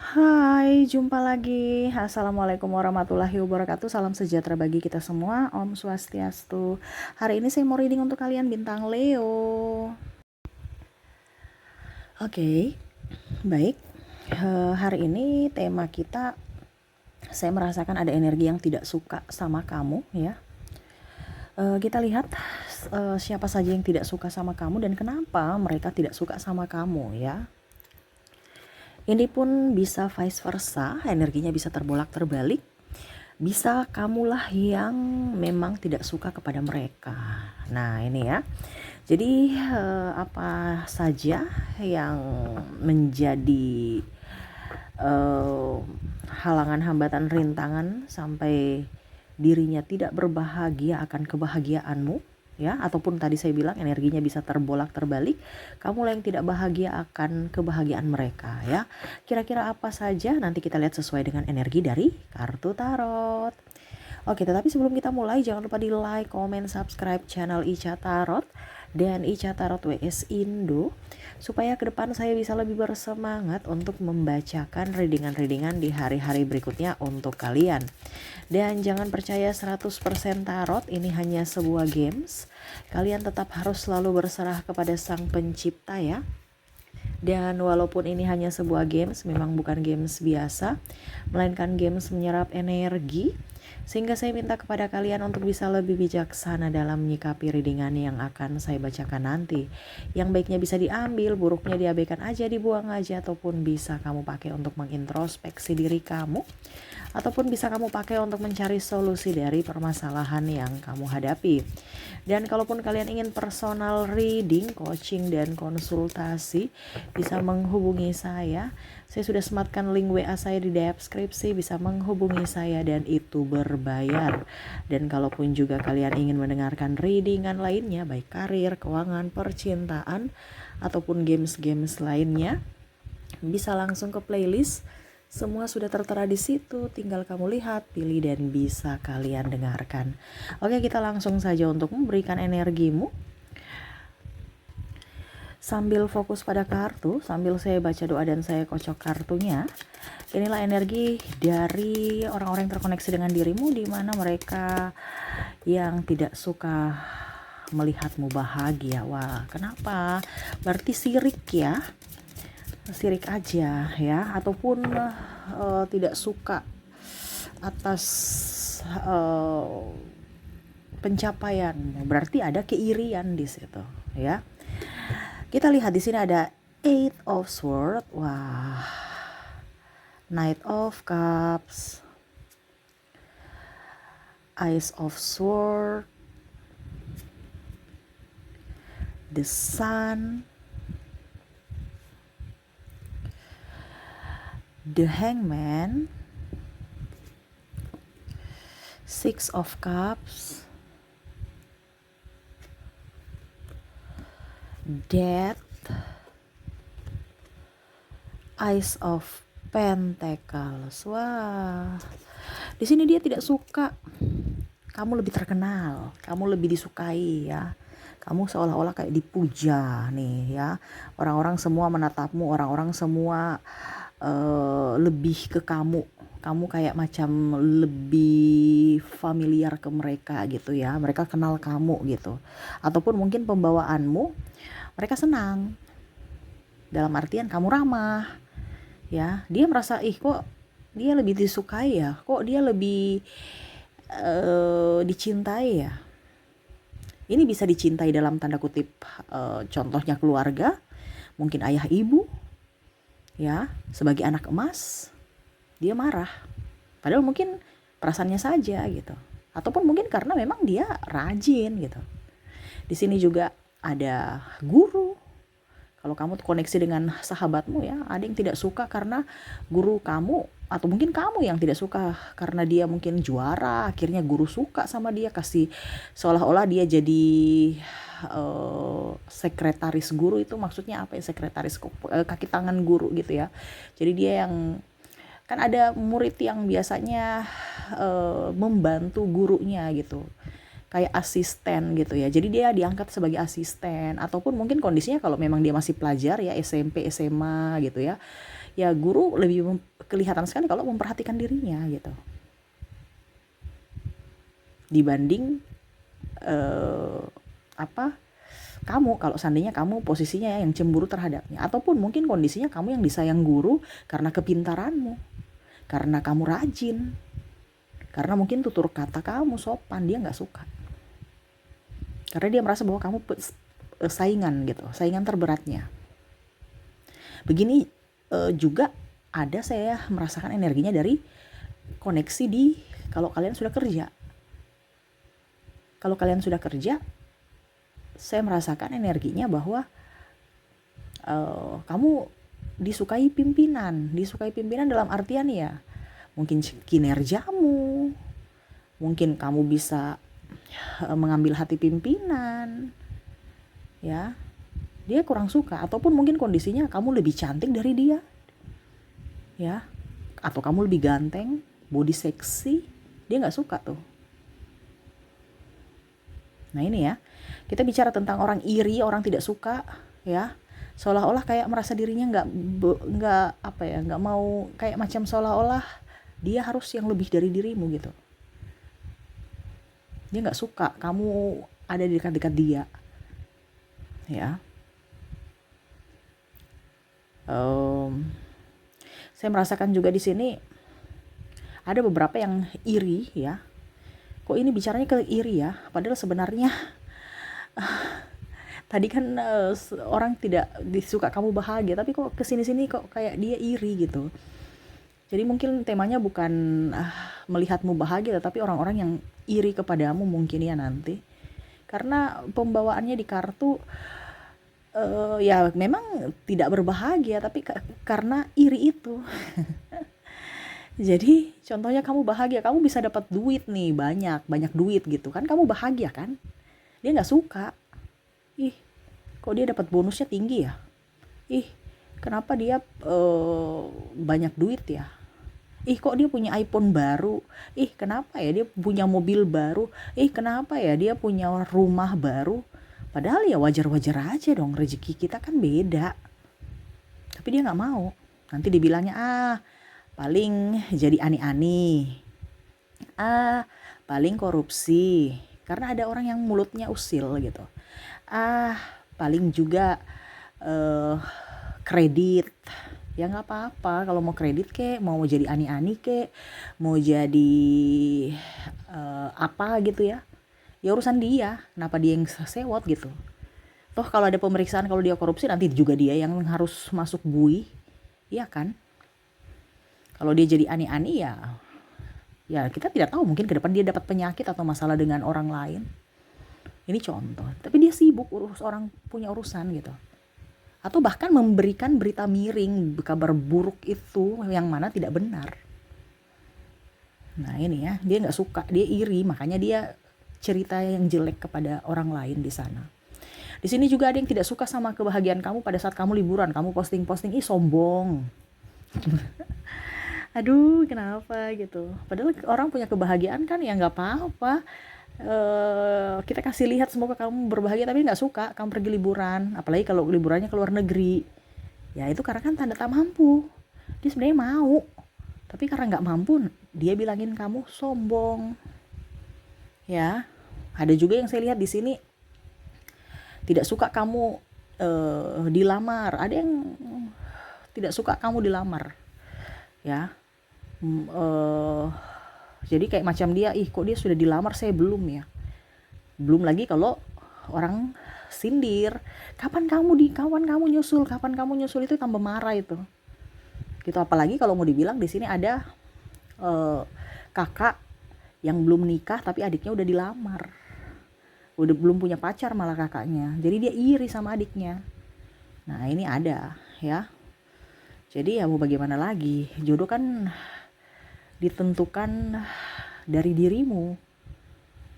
Hai, jumpa lagi. Assalamualaikum warahmatullahi wabarakatuh. Salam sejahtera bagi kita semua. Om Swastiastu. Hari ini saya mau reading untuk kalian bintang Leo. Oke, baik. Hari ini tema kita, saya merasakan ada energi yang tidak suka sama kamu ya. Kita lihat siapa saja yang tidak suka sama kamu dan kenapa mereka tidak suka sama kamu ya. Ini pun bisa vice versa, energinya bisa terbolak-terbalik. Bisa kamulah yang memang tidak suka kepada mereka. Nah ini ya. Jadi apa saja yang menjadi halangan, hambatan, rintangan sampai dirinya tidak berbahagia akan kebahagiaanmu ya, ataupun tadi saya bilang energinya bisa terbolak terbalik, kamu yang tidak bahagia akan kebahagiaan mereka ya. Kira-kira apa saja nanti kita lihat sesuai dengan energi dari kartu tarot. Oke, tetapi sebelum kita mulai jangan lupa di like, comment, subscribe channel Ica Tarot dan Ica Tarot WS Indo supaya ke depan saya bisa lebih bersemangat untuk membacakan readingan-readingan di hari-hari berikutnya untuk kalian. Dan jangan percaya 100% tarot, ini hanya sebuah games. Kalian tetap harus selalu berserah kepada Sang Pencipta ya. Dan walaupun ini hanya sebuah games, memang bukan games biasa, melainkan games menyerap energi, sehingga saya minta kepada kalian untuk bisa lebih bijaksana dalam menyikapi readingan yang akan saya bacakan nanti. Yang baiknya bisa diambil, buruknya diabaikan aja, dibuang aja, ataupun bisa kamu pakai untuk mengintrospeksi diri kamu, ataupun bisa kamu pakai untuk mencari solusi dari permasalahan yang kamu hadapi. Dan kalaupun kalian ingin personal reading, coaching, dan konsultasi, bisa menghubungi saya. Saya sudah sematkan link WA saya di deskripsi, bisa menghubungi saya dan itu berbayar. Dan kalaupun juga kalian ingin mendengarkan readingan lainnya, baik karir, keuangan, percintaan, ataupun games-games lainnya, bisa langsung ke playlist. Semua sudah tertera di situ, tinggal kamu lihat, pilih dan bisa kalian dengarkan. Oke, kita langsung saja untuk memberikan energimu. Sambil fokus pada kartu, sambil saya baca doa dan saya kocok kartunya. Inilah energi dari orang-orang yang terkoneksi dengan dirimu, di mana mereka yang tidak suka melihatmu bahagia. Wah, kenapa? Berarti sirik ya. Sirik aja ya, ataupun tidak suka atas pencapaian, berarti ada keirian di situ ya. Kita lihat di sini ada Eight of Swords, wah, Knight of Cups, Ace of Swords, the Sun, the Hangman, Six of Cups, Death, Ace of Pentacles. Wah, di sini dia tidak suka kamu lebih terkenal, kamu lebih disukai ya. Kamu seolah-olah kayak dipuja nih ya. Orang-orang semua menatapmu, orang-orang semua lebih ke kamu. Kamu kayak macam lebih familiar ke mereka gitu ya. Mereka kenal kamu gitu. Ataupun mungkin pembawaanmu, mereka senang. Dalam artian kamu ramah. Ya, dia merasa kok dia lebih disukai ya. Kok dia lebih dicintai ya. Ini bisa dicintai dalam tanda kutip, contohnya keluarga, mungkin ayah ibu ya, sebagai anak emas dia marah, padahal mungkin perasaannya saja gitu, ataupun mungkin karena memang dia rajin gitu. Di sini juga ada guru. Kalau kamu koneksi dengan sahabatmu ya, ada yang tidak suka karena guru kamu, atau mungkin kamu yang tidak suka karena dia mungkin juara, akhirnya guru suka sama dia, kasih seolah-olah dia jadi sekretaris guru. Itu maksudnya apa ya, sekretaris kaki tangan guru gitu ya. Jadi dia yang, kan ada murid yang biasanya membantu gurunya gitu, kayak asisten gitu ya. Jadi dia diangkat sebagai asisten, ataupun mungkin kondisinya kalau memang dia masih pelajar ya, SMP, SMA gitu ya. ya guru lebih kelihatan sekali kalau memperhatikan dirinya gitu, dibanding apa kamu, kalau seandainya kamu posisinya yang cemburu terhadapnya, ataupun mungkin kondisinya kamu yang disayang guru karena kepintaranmu, karena kamu rajin, karena mungkin tutur kata kamu sopan, dia nggak suka karena dia merasa bahwa kamu saingan gitu, saingan terberatnya. Begini juga ada saya merasakan energinya dari koneksi di kalau kalian sudah kerja. Kalau kalian sudah kerja, saya merasakan energinya bahwa kamu disukai pimpinan dalam artian ya mungkin kinerjamu, mungkin kamu bisa mengambil hati pimpinan, ya dia kurang suka, ataupun mungkin kondisinya kamu lebih cantik dari dia, ya, atau kamu lebih ganteng, body seksi, dia nggak suka tuh. Nah ini ya, kita bicara tentang orang iri, orang tidak suka, ya, seolah-olah kayak merasa dirinya nggak mau, kayak macam seolah-olah dia harus yang lebih dari dirimu gitu. Dia nggak suka kamu ada di dekat-dekat dia, ya. Saya merasakan juga di sini ada beberapa yang iri, ya. Kok ini bicaranya ke iri ya? Padahal sebenarnya tadi kan orang tidak disuka kamu bahagia, tapi kok kesini-sini kok kayak dia iri gitu. Jadi mungkin temanya bukan melihatmu bahagia, tetapi orang-orang yang iri kepadamu mungkin ya nanti. Karena pembawaannya di kartu ya memang tidak berbahagia, tapi karena iri itu. Jadi contohnya kamu bahagia, kamu bisa dapat duit nih, banyak duit gitu kan, kamu bahagia kan, dia nggak suka, ih kok dia dapat bonusnya tinggi ya, ih kenapa dia banyak duit ya, ih kok dia punya iPhone baru, ih kenapa ya dia punya mobil baru, ih kenapa ya dia punya rumah baru. Padahal ya wajar-wajar aja dong, rezeki kita kan beda, tapi dia nggak mau. Nanti dibilangnya paling jadi ani-ani, paling korupsi, karena ada orang yang mulutnya usil gitu, paling juga kredit, ya nggak apa-apa kalau mau kredit kek, mau jadi ani-ani kek, mau jadi apa gitu ya urusan dia, kenapa dia yang sewot gitu. Toh kalau ada pemeriksaan, kalau dia korupsi nanti juga dia yang harus masuk bui, iya kan. Kalau dia jadi ani-ani ya kita tidak tahu, mungkin ke depan dia dapat penyakit atau masalah dengan orang lain. Ini contoh, tapi dia sibuk urus orang punya urusan gitu. Atau bahkan memberikan berita miring, kabar buruk itu yang mana tidak benar. Nah ini ya, dia nggak suka, dia iri, makanya dia cerita yang jelek kepada orang lain di sana. Di sini juga ada yang tidak suka sama kebahagiaan kamu pada saat kamu liburan, kamu posting-posting, ih sombong. Aduh kenapa gitu, padahal orang punya kebahagiaan kan, ya nggak apa-apa. Kita kasih lihat semoga kamu berbahagia, tapi nggak suka kamu pergi liburan, apalagi kalau liburannya ke luar negeri, ya itu karena kan tanda tak mampu. Dia sebenarnya mau, tapi karena nggak mampu dia bilangin kamu sombong, ya. Ada juga yang saya lihat di sini tidak suka kamu dilamar, ada yang tidak suka kamu dilamar, ya. Jadi kayak macam dia, ih kok dia sudah dilamar saya belum ya. Belum lagi kalau orang sindir, kapan kamu nyusul, itu tambah marah itu. Gitu, apalagi kalau mau dibilang di sini ada kakak yang belum nikah tapi adiknya udah dilamar. Udah belum punya pacar malah kakaknya. Jadi dia iri sama adiknya. Nah, ini ada ya. Jadi ya mau bagaimana lagi? Jodoh kan ditentukan dari dirimu.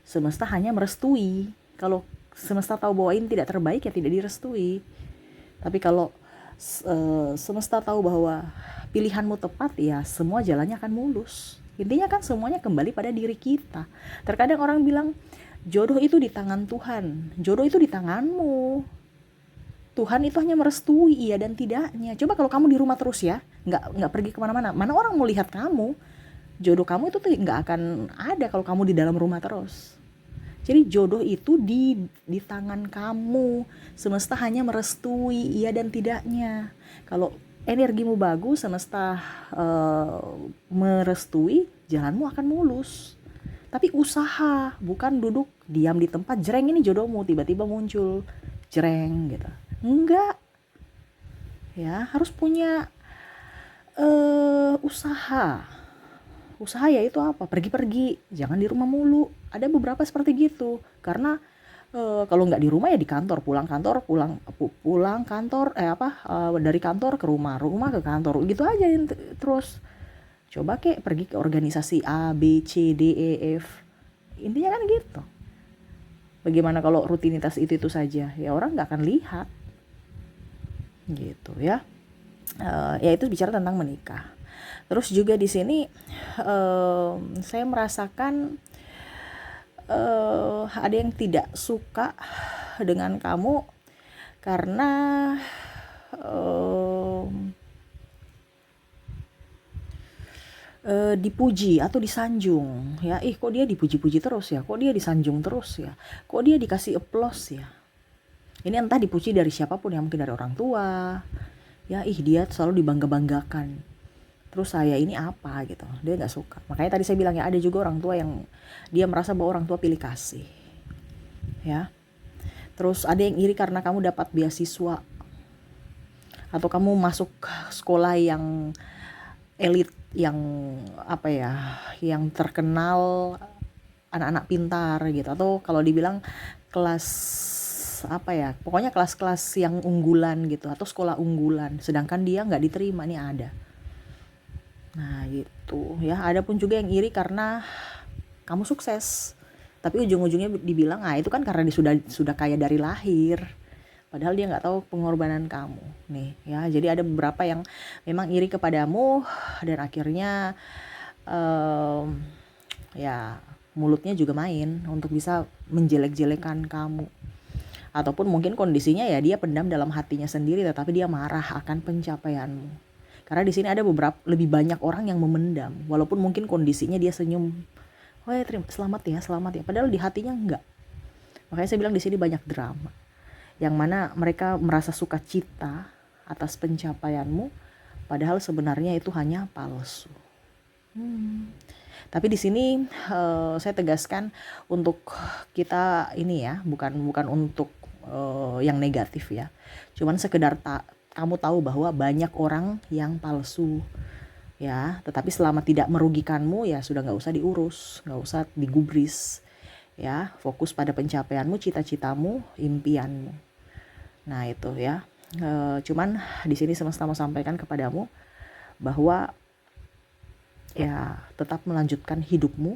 Semesta hanya merestui. Kalau semesta tahu bahwa ini tidak terbaik ya tidak direstui. Tapi kalau semesta tahu bahwa pilihanmu tepat, ya semua jalannya akan mulus. Intinya kan semuanya kembali pada diri kita. Terkadang orang bilang jodoh itu di tangan Tuhan, jodoh itu di tanganmu. Tuhan itu hanya merestui iya dan tidaknya. Coba kalau kamu di rumah terus ya, nggak pergi kemana-mana, mana orang mau lihat kamu? Jodoh kamu itu tuh nggak akan ada kalau kamu di dalam rumah terus. Jadi jodoh itu di tangan kamu. Semesta hanya merestui iya dan tidaknya. Kalau energimu bagus, semesta merestui, jalanmu akan mulus. Tapi usaha, bukan duduk diam di tempat, jreng ini jodohmu tiba-tiba muncul, jreng gitu. Enggak. Ya, harus punya usaha. Usaha ya itu apa? Pergi-pergi, jangan di rumah mulu. Ada beberapa seperti gitu. Karena kalau nggak di rumah ya di kantor, pulang kantor, pulang kantor, dari kantor ke rumah ke kantor, gitu aja terus. Coba kek pergi ke organisasi A, B, C, D, E, F. Intinya kan gitu. Bagaimana kalau rutinitas itu saja? Ya orang nggak akan lihat. Gitu ya. Ya itu bicara tentang menikah. Terus juga di sini saya merasakan ada yang tidak suka dengan kamu karena dipuji atau disanjung ya. Kok dia dipuji-puji terus ya, kok dia disanjung terus ya, kok dia dikasih applause ya. Ini entah dipuji dari siapapun ya, mungkin dari orang tua ya, dia selalu dibangga-banggakan, terus saya ini apa gitu, dia nggak suka. Makanya tadi saya bilang ya, ada juga orang tua yang dia merasa bahwa orang tua pilih kasih ya. Terus ada yang iri karena kamu dapat beasiswa atau kamu masuk sekolah yang elit, yang yang terkenal anak-anak pintar gitu, atau kalau dibilang kelas pokoknya kelas-kelas yang unggulan gitu, atau sekolah unggulan, sedangkan dia nggak diterima. Nih ada. Nah gitu ya. Ada pun juga yang iri karena kamu sukses, tapi ujung-ujungnya dibilang itu kan karena dia sudah kaya dari lahir, padahal dia nggak tahu pengorbanan kamu nih ya. Jadi ada beberapa yang memang iri kepadamu dan akhirnya ya mulutnya juga main untuk bisa menjelek-jelekan kamu. Ataupun mungkin kondisinya ya dia pendam dalam hatinya sendiri, tetapi dia marah akan pencapaianmu. Karena di sini ada lebih banyak orang yang memendam, walaupun mungkin kondisinya dia senyum, oh ya selamat ya, padahal di hatinya enggak. Makanya saya bilang di sini banyak drama, yang mana mereka merasa sukacita atas pencapaianmu, padahal sebenarnya itu hanya palsu. Tapi di sini saya tegaskan untuk kita ini ya, bukan untuk yang negatif ya. Cuman sekedar kamu tahu bahwa banyak orang yang palsu ya. Tetapi selama tidak merugikanmu ya sudah nggak usah diurus, nggak usah digubris ya. Fokus pada pencapaianmu, cita-citamu, impianmu. Nah itu ya. Cuman di sini semesta mau sampaikan kepadamu bahwa ya tetap melanjutkan hidupmu,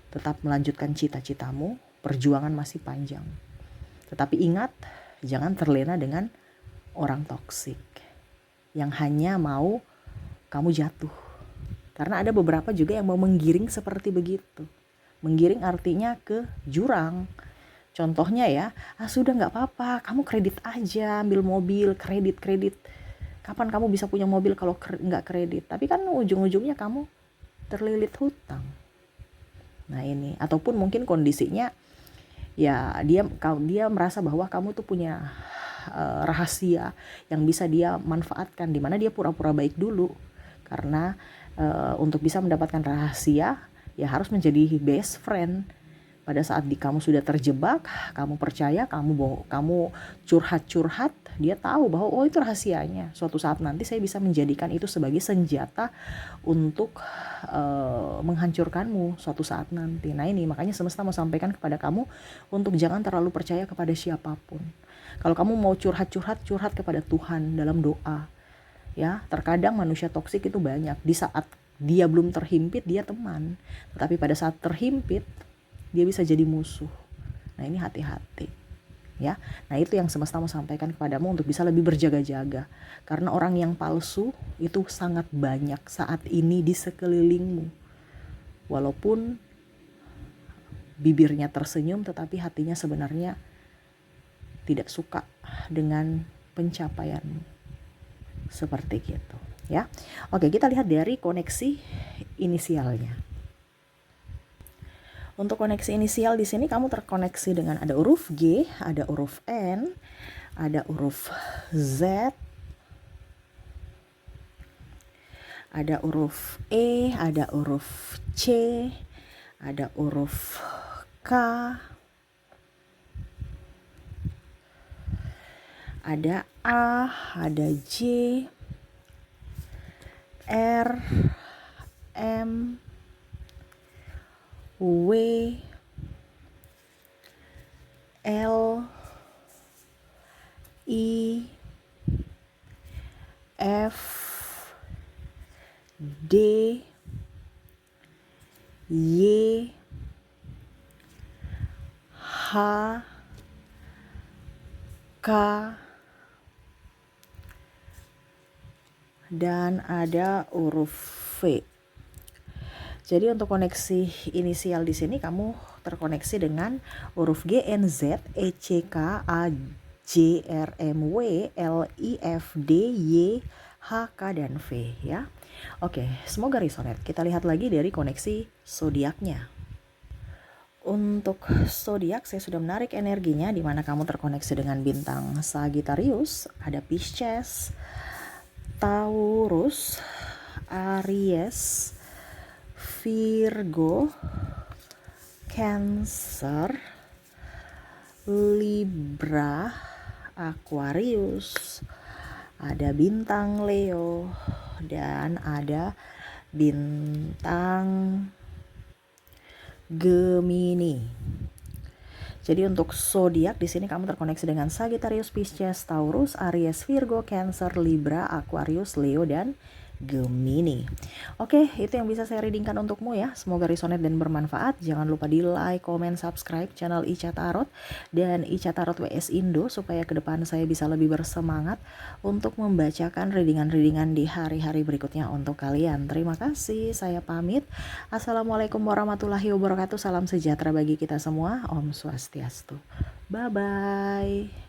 tetap melanjutkan cita-citamu, perjuangan masih panjang. Tetapi ingat, jangan terlena dengan orang toksik yang hanya mau kamu jatuh. Karena ada beberapa juga yang mau menggiring seperti begitu. Menggiring artinya ke jurang. Contohnya ya, sudah nggak apa-apa, kamu kredit aja, ambil mobil, kredit. Kapan kamu bisa punya mobil kalau nggak kredit? Tapi kan ujung-ujungnya kamu terlilit hutang. Nah ini, ataupun mungkin kondisinya ya dia merasa bahwa kamu tuh punya rahasia yang bisa dia manfaatkan, di mana dia pura-pura baik dulu. Karena untuk bisa mendapatkan rahasia ya harus menjadi best friend. Pada saat kamu sudah terjebak, kamu percaya, kamu curhat, dia tahu bahwa itu rahasianya. Suatu saat nanti saya bisa menjadikan itu sebagai senjata untuk menghancurkanmu suatu saat nanti. Nah ini makanya semesta mau sampaikan kepada kamu untuk jangan terlalu percaya kepada siapapun. Kalau kamu mau curhat kepada Tuhan dalam doa. Ya, terkadang manusia toksik itu banyak. Di saat dia belum terhimpit dia teman, tetapi pada saat terhimpit dia bisa jadi musuh. Nah ini hati-hati ya. Nah itu yang semesta mau sampaikan kepadamu untuk bisa lebih berjaga-jaga. Karena orang yang palsu itu sangat banyak saat ini di sekelilingmu. Walaupun bibirnya tersenyum tetapi hatinya sebenarnya tidak suka dengan pencapaianmu. Seperti gitu ya. Oke, kita lihat dari koneksi inisialnya. Untuk koneksi inisial di sini kamu terkoneksi dengan ada huruf G, ada huruf N, ada huruf Z, ada huruf E, ada huruf C, ada huruf K, ada A, ada J, R, M, W, L, I, F, D, Y, H, K, dan ada huruf V. Jadi untuk koneksi inisial di sini kamu terkoneksi dengan huruf G, N, Z, E, C, K, A, J, R, M, W, L, I, F, D, Y, H, K, dan V ya. Oke, semoga resonate. Kita lihat lagi dari koneksi zodiaknya. Untuk zodiak saya sudah menarik energinya di mana kamu terkoneksi dengan bintang Sagittarius, ada Pisces, Taurus, Aries, Virgo, Cancer, Libra, Aquarius, ada bintang Leo, dan ada bintang Gemini. Jadi untuk zodiak di sini kamu terkoneksi dengan Sagittarius, Pisces, Taurus, Aries, Virgo, Cancer, Libra, Aquarius, Leo, dan Gemini. Oke, itu yang bisa saya readingkan untukmu ya. Semoga resonate dan bermanfaat. Jangan lupa di like, comment, subscribe channel Ica Tarot dan Ica Tarot WS Indo supaya ke depan saya bisa lebih bersemangat untuk membacakan readingan-readingan di hari-hari berikutnya untuk kalian. Terima kasih, saya pamit. Assalamualaikum warahmatullahi wabarakatuh. Salam sejahtera bagi kita semua. Om Swastiastu. Bye-bye.